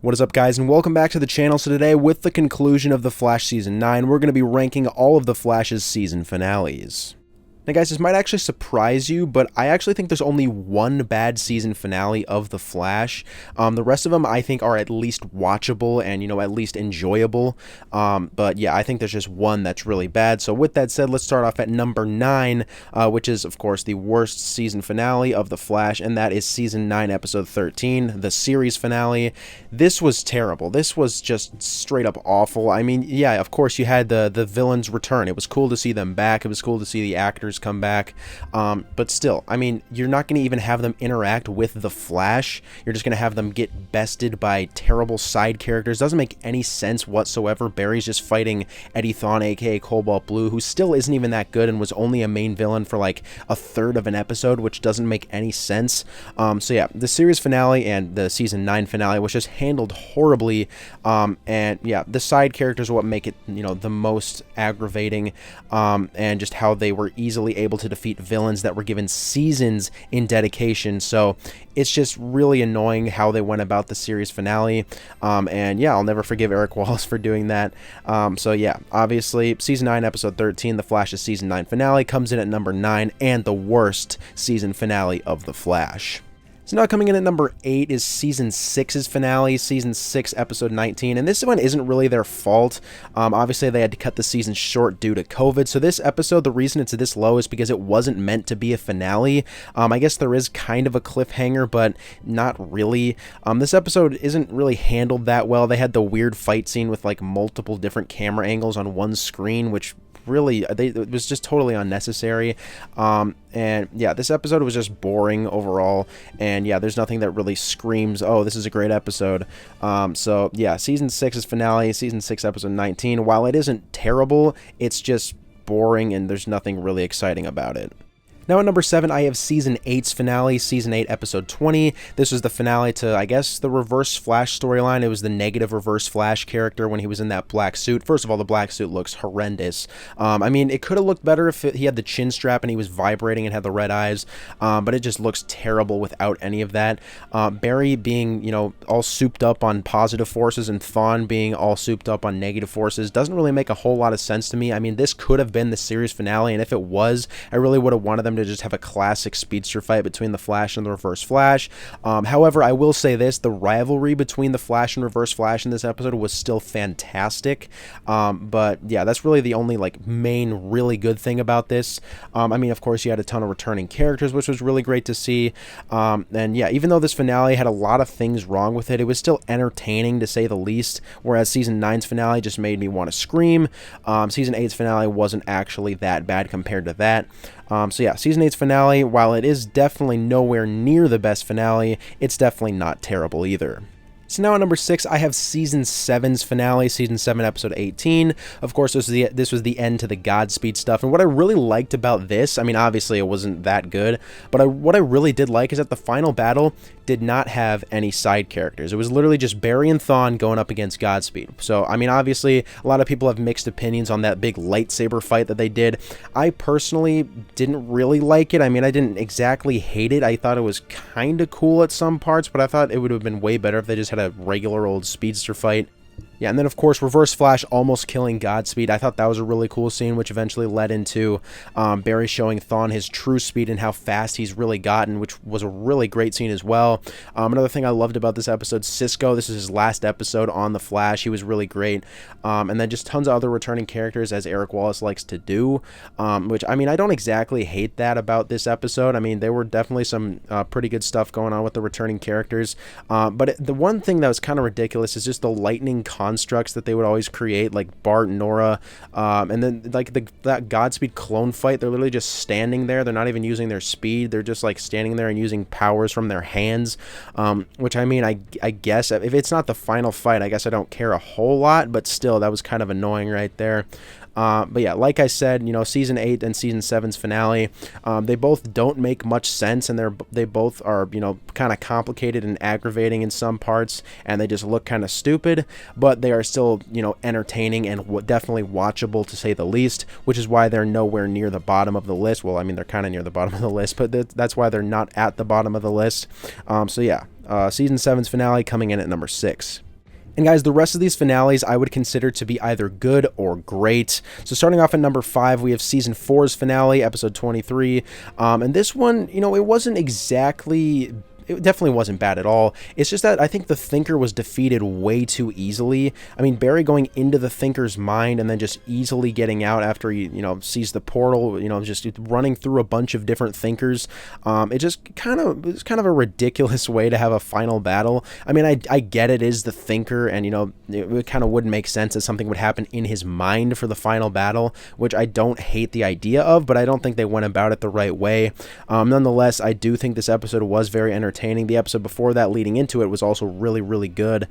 What is up, guys, and welcome back to the channel. So today, with the conclusion of The Flash Season 9, we're going to be ranking all of The Flash's season finales. Now guys, this might actually surprise you, but I actually think there's only one bad season finale of The Flash. The rest of them I think are at least watchable and, at least enjoyable. But yeah, I think there's just one that's really bad. So with that said, let's start off at number 9, which is, of course, the worst season finale of The Flash, and that is Season 9, Episode 13, the series finale. This was terrible. This was just straight up awful. I mean, yeah, of course, you had the villains return. It was cool to see them back. It was cool to see the actors come back, but still, I mean, you're not going to even have them interact with the Flash. You're just going to have them get bested by terrible side characters. Doesn't make any sense whatsoever. Barry's just fighting Eddie Thawne, aka Cobalt Blue, who still isn't even that good and was only a main villain for like a third of an episode, which doesn't make any sense. So yeah, the series finale and the season 9 finale was just handled horribly, and yeah, the side characters are what make it, the most aggravating, and just how they were easily able to defeat villains that were given seasons in dedication. So it's just really annoying how they went about the series finale, and yeah, I'll never forgive Eric Wallace for doing that. So yeah, obviously season 9 episode 13, The Flash's season 9 finale, comes in at number 9 and the worst season finale of The Flash. So now coming in at number 8 is Season 6's finale, Season 6, Episode 19, and this one isn't really their fault. Obviously, they had to cut the season short due to COVID, so this episode, the reason it's this low is because it wasn't meant to be a finale. I guess there is kind of a cliffhanger, but not really. This episode isn't really handled that well. They had the weird fight scene with like multiple different camera angles on one screen, which really, it was just totally unnecessary. And yeah, this episode was just boring overall, and yeah, there's nothing that really screams, oh, this is a great episode. So yeah, season 6's finale, season 6 episode 19, while it isn't terrible, it's just boring and there's nothing really exciting about it. Now at number 7, I have Season 8's finale, Season 8, Episode 20. This was the finale to, I guess, the Reverse Flash storyline. It was the negative Reverse Flash character when he was in that black suit. First of all, the black suit looks horrendous. I mean, it could have looked better if he had the chin strap and he was vibrating and had the red eyes, but it just looks terrible without any of that. Barry being, all souped up on positive forces and Thawne being all souped up on negative forces doesn't really make a whole lot of sense to me. I mean, this could have been the series finale, and if it was, I really would have wanted them to just have a classic speedster fight between the Flash and the Reverse Flash. However, I will say this, the rivalry between the Flash and Reverse Flash in this episode was still fantastic. But yeah, that's really the only main really good thing about this. I mean, of course, you had a ton of returning characters, which was really great to see. And yeah, even though this finale had a lot of things wrong with it, it was still entertaining to say the least, whereas Season 9's finale just made me want to scream. Season 8's finale wasn't actually that bad compared to that. So yeah, Season 8's finale, while it is definitely nowhere near the best finale, it's definitely not terrible either. So now at number 6, I have Season 7's finale, Season 7, Episode 18. Of course, this was the end to the Godspeed stuff, and what I really liked about this, I mean, obviously it wasn't that good, but what I really did like is that the final battle did not have any side characters. It was literally just Barry and Thawne going up against Godspeed. So, I mean, obviously, a lot of people have mixed opinions on that big lightsaber fight that they did. I personally didn't really like it. I mean, I didn't exactly hate it. I thought it was kind of cool at some parts, but I thought it would have been way better if they just had a regular old speedster fight. Yeah, and then of course Reverse Flash almost killing Godspeed. I thought that was a really cool scene, which eventually led into Barry showing Thawne his true speed and how fast he's really gotten, which was a really great scene as well. Another thing I loved about this episode, Cisco, this is his last episode on The Flash. He was really great. And then just tons of other returning characters, as Eric Wallace likes to do, which, I mean, I don't exactly hate that about this episode. I mean, there were definitely some pretty good stuff going on with the returning characters. But the one thing that was kind of ridiculous is just the lightning constructs that they would always create, like Bart and Nora, and then that Godspeed clone fight, they're literally just standing there. They're not even using their speed. They're just like standing there and using powers from their hands, which, I mean, I guess if it's not the final fight, I guess I don't care a whole lot, but still, that was kind of annoying right there. But yeah, like I said, Season 8 and Season 7's finale, they both don't make much sense, and they both are, kind of complicated and aggravating in some parts, and they just look kind of stupid, but they are still, entertaining and definitely watchable, to say the least, which is why they're nowhere near the bottom of the list. Well, I mean, they're kind of near the bottom of the list, but that's why they're not at the bottom of the list. So yeah, Season 7's finale coming in at number 6. And guys, the rest of these finales I would consider to be either good or great. So starting off at number 5, we have season 4's finale, episode 23. And this one, you know, it wasn't exactly... It definitely wasn't bad at all. It's just that I think the Thinker was defeated way too easily. I mean, Barry going into the Thinker's mind and then just easily getting out after he, you know, sees the portal, you know, just running through a bunch of different Thinkers. It's kind of a ridiculous way to have a final battle. I mean, I get it is the Thinker, and, you know, it kind of wouldn't make sense that something would happen in his mind for the final battle, which I don't hate the idea of, but I don't think they went about it the right way. Nonetheless, I do think this episode was very entertaining. The episode before that leading into it was also really, really good.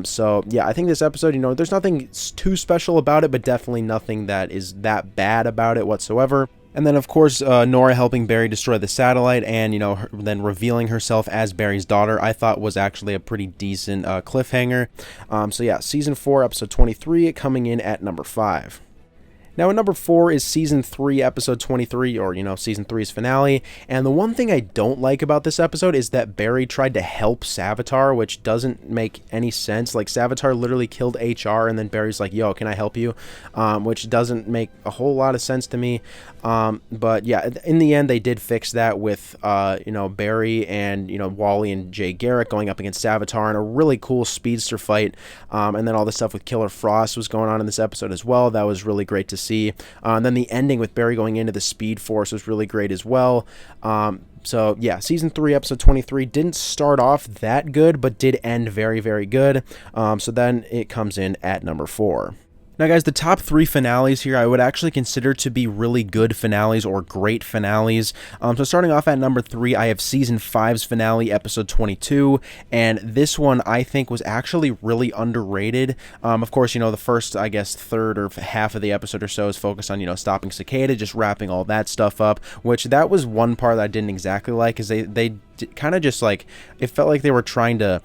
So yeah, I think this episode, you know, there's nothing too special about it, but definitely nothing that is that bad about it whatsoever. And then, of course, Nora helping Barry destroy the satellite and, you know, then revealing herself as Barry's daughter, I thought was actually a pretty decent cliffhanger. So yeah, season 4, episode 23, coming in at number 5. Now, at number 4 is season 3, episode 23, or, you know, season 3's finale. And the one thing I don't like about this episode is that Barry tried to help Savitar, which doesn't make any sense. Like, Savitar literally killed HR, and then Barry's like, yo, can I help you? Which doesn't make a whole lot of sense to me. But yeah, in the end, they did fix that with, you know, Barry and, you know, Wally and Jay Garrick going up against Savitar in a really cool speedster fight. And then all the stuff with Killer Frost was going on in this episode as well. That was really great to see. And then the ending with Barry going into the Speed Force was really great as well. So yeah, season 3, episode 23 didn't start off that good, but did end very, very good. So then it comes in at number 4. Now, guys, the top 3 finales here I would actually consider to be really good finales or great finales. So starting off at number 3, I have season 5's finale, episode 22, and this one I think was actually really underrated. Of course, you know, the first, I guess, third or half of the episode or so is focused on, you know, stopping Cicada, just wrapping all that stuff up, which that was one part that I didn't exactly like, because they kind of just like, it felt like they were trying to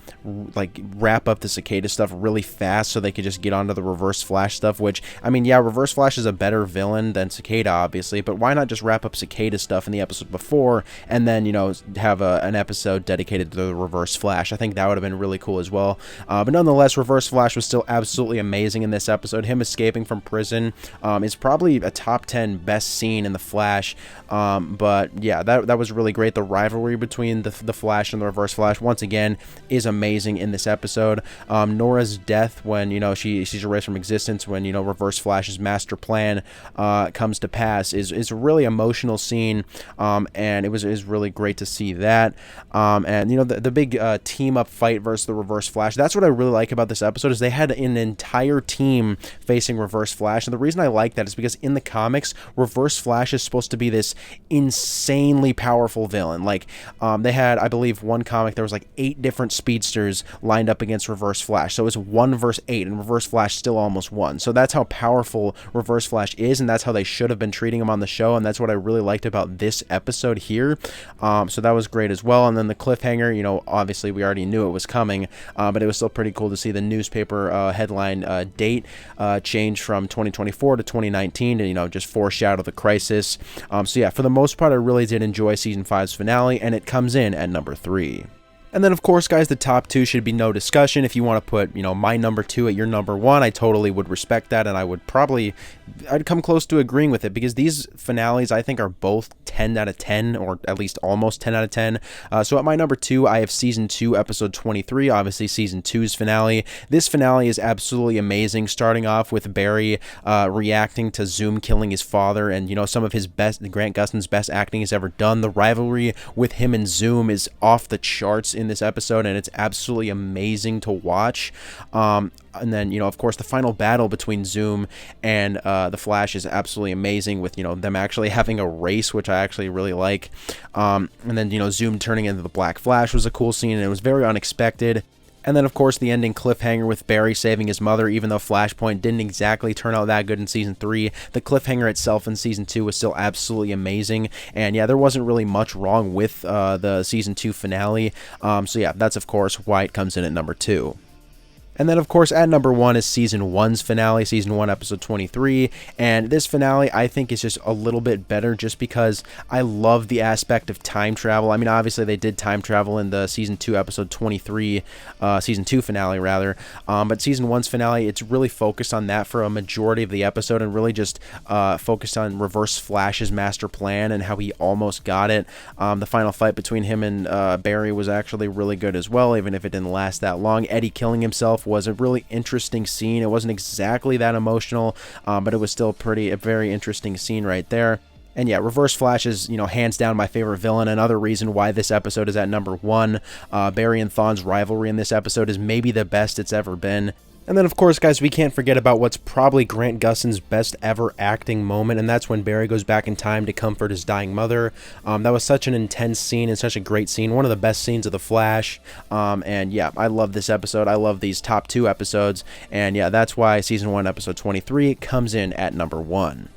like wrap up the Cicada stuff really fast so they could just get onto the Reverse Flash stuff, which, I mean, yeah, Reverse Flash is a better villain than Cicada, obviously, but why not just wrap up Cicada stuff in the episode before and then, you know, have an episode dedicated to the Reverse Flash? I think that would have been really cool as well. But nonetheless, Reverse Flash was still absolutely amazing in this episode. Him escaping from prison is probably a top 10 best scene in the Flash. But yeah, that was really great. The rivalry between the Flash and the Reverse Flash, once again, is amazing in this episode. Nora's death, when, you know, she's erased from existence, when, you know, Reverse Flash's master plan comes to pass, is a really emotional scene, and it was really great to see that. And, you know, the big team up fight versus the Reverse Flash, that's what I really like about this episode, is they had an entire team facing Reverse Flash. And the reason I like that is because in the comics, Reverse Flash is supposed to be this insanely powerful villain. Like, they had, I believe, one comic, there was like 8 different speedsters lined up against Reverse Flash. So it was 1 versus 8, and Reverse Flash still almost won. So that's how powerful Reverse Flash is, and that's how they should have been treating him on the show, and that's what I really liked about this episode here. So that was great as well. And then the cliffhanger, you know, obviously we already knew it was coming, but it was still pretty cool to see the newspaper headline date change from 2024 to 2019 to, you know, just foreshadow the crisis. So yeah, for the most part, I really did enjoy season 5's finale, and it comes in at number 3. And then, of course, guys, the top 2 should be no discussion. If you want to put, you know, my number 2 at your number 1, I totally would respect that, and I'd come close to agreeing with it, because these finales, I think, are both 10 out of 10, or at least almost 10 out of 10. So at my number 2, I have season 2, episode 23, obviously season 2's finale. This finale is absolutely amazing, starting off with Barry reacting to Zoom killing his father, and, you know, some of his best, Grant Gustin's best acting he's ever done. The rivalry with him and Zoom is off the charts in this episode, and it's absolutely amazing to watch. And then, you know, of course, the final battle between Zoom and the Flash is absolutely amazing, with, you know, them actually having a race, which I actually really like. And then, you know, Zoom turning into the Black Flash was a cool scene, and it was very unexpected. And then, of course, the ending cliffhanger with Barry saving his mother, even though Flashpoint didn't exactly turn out that good in Season 3. The cliffhanger itself in Season 2 was still absolutely amazing. And yeah, there wasn't really much wrong with the Season 2 finale. So yeah, that's, of course, why it comes in at number 2. And then, of course, at number 1 is Season 1's finale, Season 1, Episode 23. And this finale, I think, is just a little bit better just because I love the aspect of time travel. I mean, obviously, they did time travel in the Season 2, Episode 23, Season 2 finale, rather. But Season 1's finale, it's really focused on that for a majority of the episode and really just focused on Reverse Flash's master plan and how he almost got it. The final fight between him and Barry was actually really good as well, even if it didn't last that long. Eddie killing himself was a really interesting scene. It wasn't exactly that emotional, but it was still a very interesting scene right there. And yeah, Reverse Flash is, hands down my favorite villain. Another reason why this episode is at number 1. Barry and Thawne's rivalry in this episode is maybe the best it's ever been. And then, of course, guys, we can't forget about what's probably Grant Gustin's best ever acting moment, and that's when Barry goes back in time to comfort his dying mother. That was such an intense scene and such a great scene, one of the best scenes of The Flash. And yeah, I love this episode. I love these top 2 episodes, and yeah, that's why Season 1, Episode 23 comes in at number 1.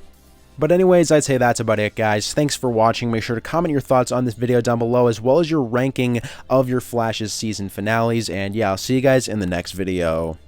But anyways, I'd say that's about it, guys. Thanks for watching. Make sure to comment your thoughts on this video down below, as well as your ranking of your Flash's season finales. And yeah, I'll see you guys in the next video.